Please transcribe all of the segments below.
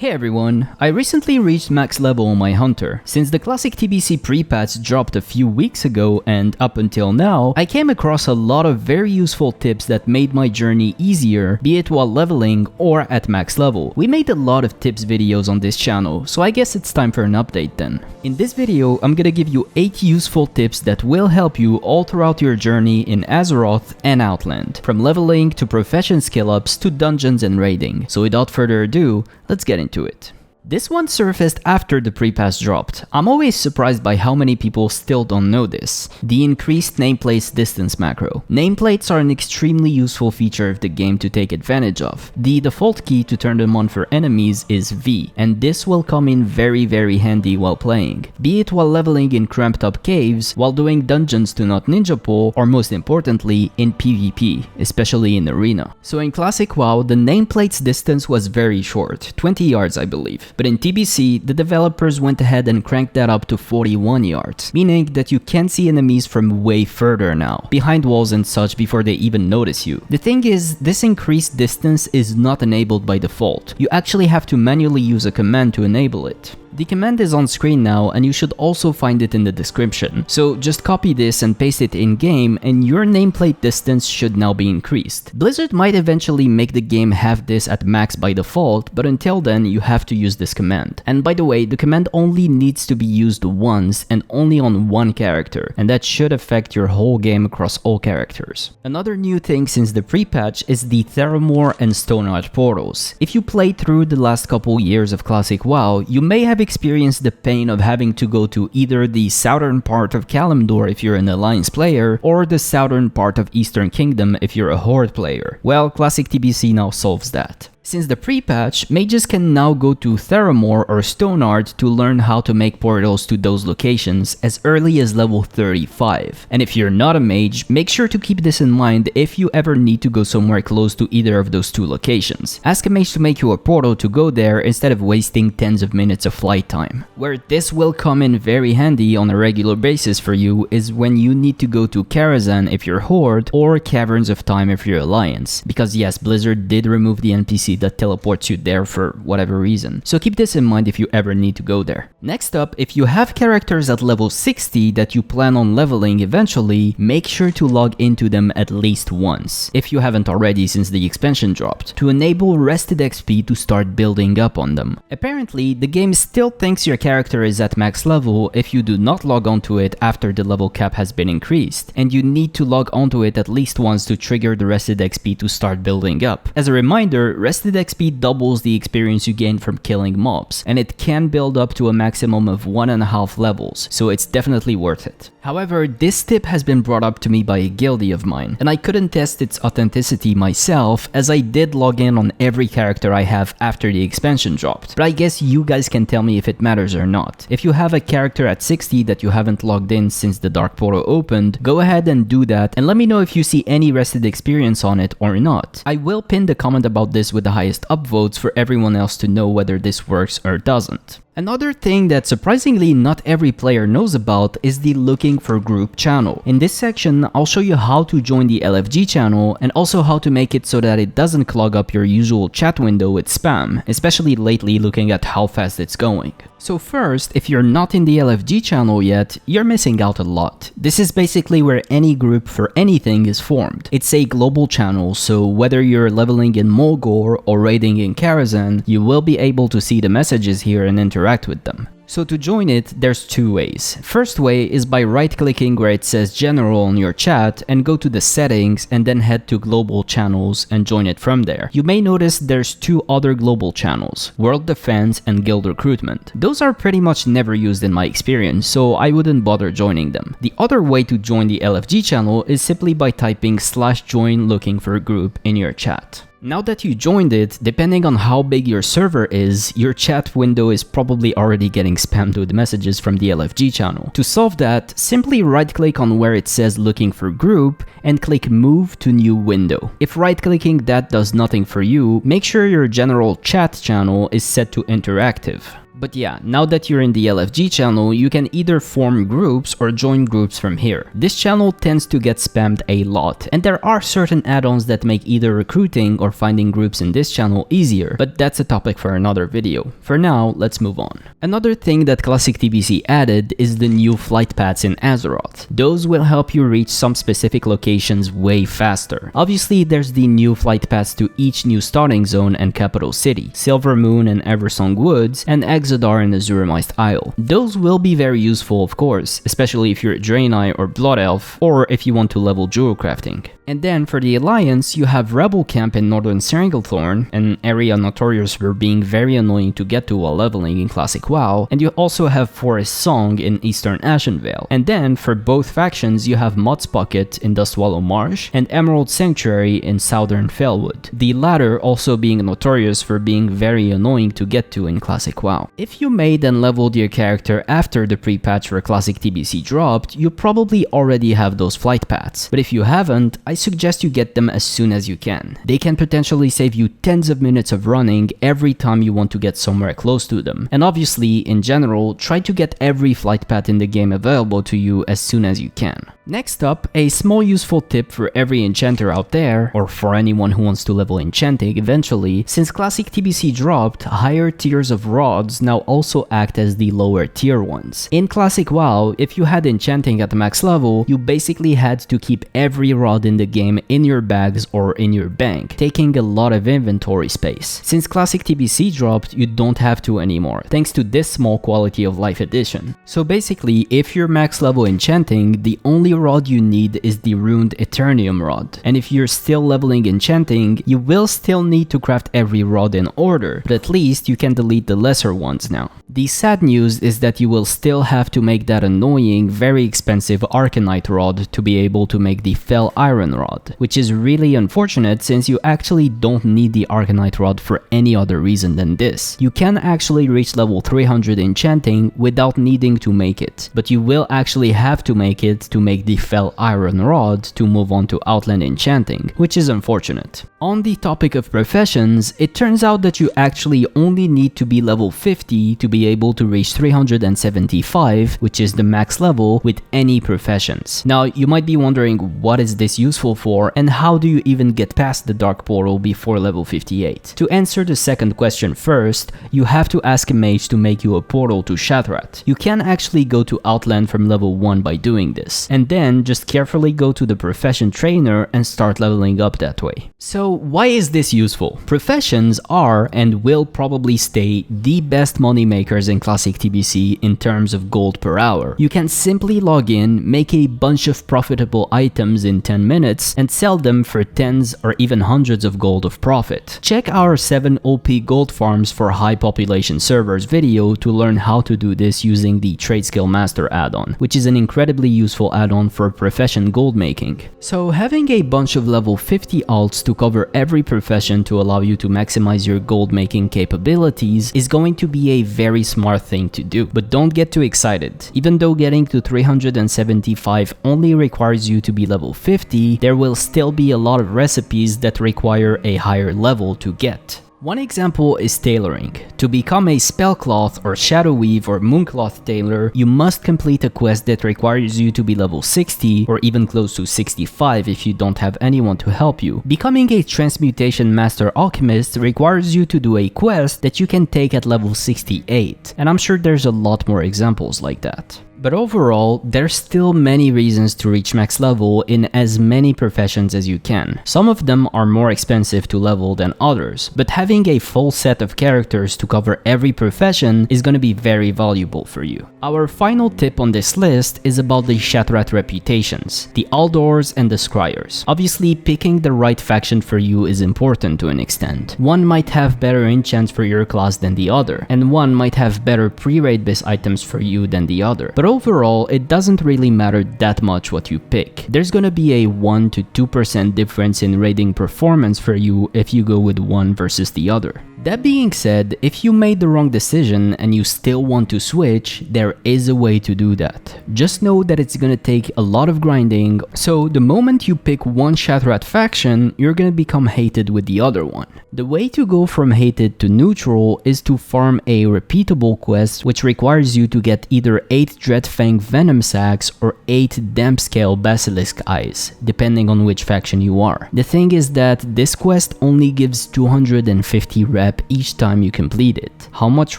Hey everyone, I recently reached max level on my hunter. Since the classic TBC pre-patch dropped a few weeks ago and up until now, I came across a lot of very useful tips that made my journey easier, be it while leveling or at max level. We made a lot of tips videos on this channel, so I guess it's time for an update then. In this video, I'm gonna give you 8 useful tips that will help you all throughout your journey in Azeroth and Outland, from leveling to profession skill ups to dungeons and raiding. So without further ado, let's get into it. This one surfaced after the pre-patch dropped. I'm always surprised by how many people still don't know this. The increased nameplateMaxDistance macro. Nameplates are an extremely useful feature of the game to take advantage of. The default key to turn them on for enemies is V, and this will come in very handy while playing. Be it while leveling in cramped up caves, while doing dungeons to not ninja pull, or most importantly, in PvP, especially in arena. So in classic WoW, the nameplate's distance was very short, 20 yards I believe. But in TBC, the developers went ahead and cranked that up to 41 yards, meaning that you can see enemies from way further now, behind walls and such before they even notice you. The thing is, this increased distance is not enabled by default. You actually have to manually use a command to enable it. The command is on screen now and you should also find it in the description. So just copy this and paste it in game and your nameplate distance should now be increased. Blizzard might eventually make the game have this at max by default, but until then you have to use this command. And by the way, the command only needs to be used once and only on one character, and that should affect your whole game across all characters. Another new thing since the pre-patch is the Theramore and Stonard portals. If you played through the last couple years of classic WoW, you may have experienced the pain of having to go to either the southern part of Kalimdor if you're an Alliance player, or the southern part of Eastern Kingdom if you're a Horde player. Well, classic TBC now solves that. Since the pre-patch, mages can now go to Theramore or Stonard to learn how to make portals to those locations as early as level 35. And if you're not a mage, make sure to keep this in mind if you ever need to go somewhere close to either of those two locations. Ask a mage to make you a portal to go there instead of wasting tens of minutes of flight time. Where this will come in very handy on a regular basis for you is when you need to go to Crusade if you're Horde, or Caverns of Time if you're Alliance. Because yes, Blizzard did remove the NPC that teleports you there for whatever reason. So keep this in mind if you ever need to go there. Next up, if you have characters at level 60 that you plan on leveling eventually, make sure to log into them at least once, if you haven't already since the expansion dropped, to enable rested XP to start building up on them. Apparently, the game still thinks your character is at max level if you do not log onto it after the level cap has been increased, and you need to log onto it at least once to trigger the rested XP to start building up. As a reminder, rested XP doubles the experience you gain from killing mobs, and it can build up to a maximum of 1.5 levels, so it's definitely worth it. However, this tip has been brought up to me by a guildie of mine, and I couldn't test its authenticity myself as I did log in on every character I have after the expansion dropped, but I guess you guys can tell me if it matters or not. If you have a character at 60 that you haven't logged in since the Dark Portal opened, go ahead and do that and let me know if you see any rested experience on it or not. I will pin the comment about this with the highest upvotes for everyone else to know whether this works or doesn't. Another thing that surprisingly not every player knows about is the looking for group channel. In this section, I'll show you how to join the LFG channel and also how to make it so that it doesn't clog up your usual chat window with spam, especially lately looking at how fast it's going. So first, if you're not in the LFG channel yet, you're missing out a lot. This is basically where any group for anything is formed. It's a global channel, so whether you're leveling in Mulgore or raiding in Karazhan, you will be able to see the messages here and interact with them. So to join it, there's 2 ways. First way is by right-clicking where it says General on your chat and go to the settings and then head to Global Channels and join it from there. You may notice there's 2 other global channels, World Defense and Guild Recruitment. Those are pretty much never used in my experience, so I wouldn't bother joining them. The other way to join the LFG channel is simply by typing /join looking for a group in your chat. Now that you joined it, depending on how big your server is, your chat window is probably already getting spammed with messages from the LFG channel. To solve that, simply right-click on where it says looking for group and click move to new window. If right-clicking that does nothing for you, make sure your general chat channel is set to interactive. But yeah, now that you're in the LFG channel, you can either form groups or join groups from here. This channel tends to get spammed a lot, and there are certain add-ons that make either recruiting or finding groups in this channel easier, but that's a topic for another video. For now, let's move on. Another thing that Classic TBC added is the new flight paths in Azeroth. Those will help you reach some specific locations way faster. Obviously, there's the new flight paths to each new starting zone and capital city, Silver Moon and Eversong Woods, and Exodar and Azuramist Isle. Those will be very useful, of course, especially if you're a Draenei or Blood Elf, or if you want to level jewel crafting. And then for the Alliance, you have Rebel Camp in Northern Stranglethorn, an area notorious for being very annoying to get to while leveling in Classic WoW, and you also have Forest Song in Eastern Ashenvale. And then for both factions, you have Mott's Pocket in Dustwallow Marsh and Emerald Sanctuary in Southern Felwood, the latter also being notorious for being very annoying to get to in Classic WoW. If you made and leveled your character after the pre-patch for Classic TBC dropped, you probably already have those flight paths, but if you haven't, I suggest you get them as soon as you can. They can potentially save you tens of minutes of running every time you want to get somewhere close to them. And obviously, in general, try to get every flight path in the game available to you as soon as you can. Next up, a small useful tip for every enchanter out there, or for anyone who wants to level enchanting eventually. Since Classic TBC dropped, higher tiers of rods now also act as the lower tier ones. In Classic WoW, if you had enchanting at max level, you basically had to keep every rod in the game in your bags or in your bank, taking a lot of inventory space. Since Classic TBC dropped, you don't have to anymore, thanks to this small quality of life addition. So basically, if you're max level enchanting, the only rod you need is the runed Eternium rod. And if you're still leveling enchanting, you will still need to craft every rod in order, but at least you can delete the lesser ones now. The sad news is that you will still have to make that annoying, very expensive Arcanite rod to be able to make the Fel Iron rod, which is really unfortunate since you actually don't need the Arcanite rod for any other reason than this. You can actually reach level 300 enchanting without needing to make it, but you will actually have to make it to make the Fel Iron rod to move on to Outland enchanting, which is unfortunate. On the topic of professions, it turns out that you actually only need to be level 50 to be able to reach 375, which is the max level with any professions. Now, you might be wondering, what is this useful for and how do you even get past the Dark Portal before level 58? To answer the second question first, you have to ask a mage to make you a portal to Shattrath. You can actually go to Outland from level 1 by doing this, and then just carefully go to the profession trainer and start leveling up that way. So why is this useful? Professions are and will probably stay the best money makers in Classic TBC in terms of gold per hour. You can simply log in, make a bunch of profitable items in 10 minutes and sell them for tens or even hundreds of gold of profit. Check our 7 OP gold farms for high population servers video to learn how to do this using the Trade Skill Master add-on, which is an incredibly useful add-on for profession gold making. So having a bunch of level 50 alts to cover every profession to allow you to maximize your gold making capabilities is going to be a very smart thing to do. But don't get too excited. Even though getting to 375 only requires you to be level 50, there will still be a lot of recipes that require a higher level to get. One example is tailoring. To become a Spellcloth or Shadowweave or Mooncloth tailor, you must complete a quest that requires you to be level 60 or even close to 65 if you don't have anyone to help you. Becoming a Transmutation Master Alchemist requires you to do a quest that you can take at level 68, and I'm sure there's a lot more examples like that. But overall, there's still many reasons to reach max level in as many professions as you can. Some of them are more expensive to level than others, but having a full set of characters to cover every profession is going to be very valuable for you. Our final tip on this list is about the Shattrath reputations, the Aldors and the Scryers. Obviously, picking the right faction for you is important to an extent. One might have better enchants for your class than the other, and one might have better pre-raid base items for you than the other. But overall, it doesn't really matter that much what you pick. There's gonna be a 1 to 2% difference in raiding performance for you if you go with one versus the other. That being said, if you made the wrong decision and you still want to switch, there is a way to do that. Just know that it's gonna take a lot of grinding, so the moment you pick one Shatterat faction, you're gonna become hated with the other one. The way to go from hated to neutral is to farm a repeatable quest which requires you to get either 8 Dreadfang Venom Sacs or 8 Damp Scale Basilisk Eyes, depending on which faction you are. The thing is that this quest only gives 250 rep each time you complete it. How much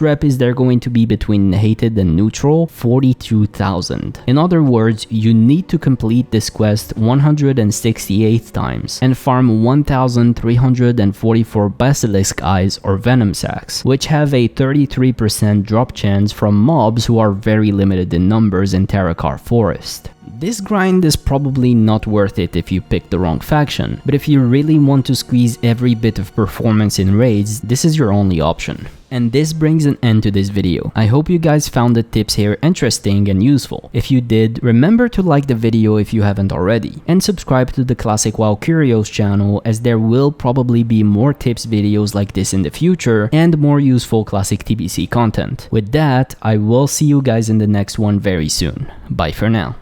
rep is there going to be between hated and neutral? 42,000. In other words, you need to complete this quest 168 times and farm 1,344 Basilisk Eyes or Venom Sacs, which have a 33% drop chance from mobs who are very limited in numbers in Terakar Forest. This grind is probably not worth it if you pick the wrong faction, but if you really want to squeeze every bit of performance in raids, this is your only option. And this brings an end to this video. I hope you guys found the tips here interesting and useful. If you did, remember to like the video if you haven't already, and subscribe to the Classic WoW Curios channel, as there will probably be more tips videos like this in the future and more useful classic TBC content. With that, I will see you guys in the next one very soon. Bye for now.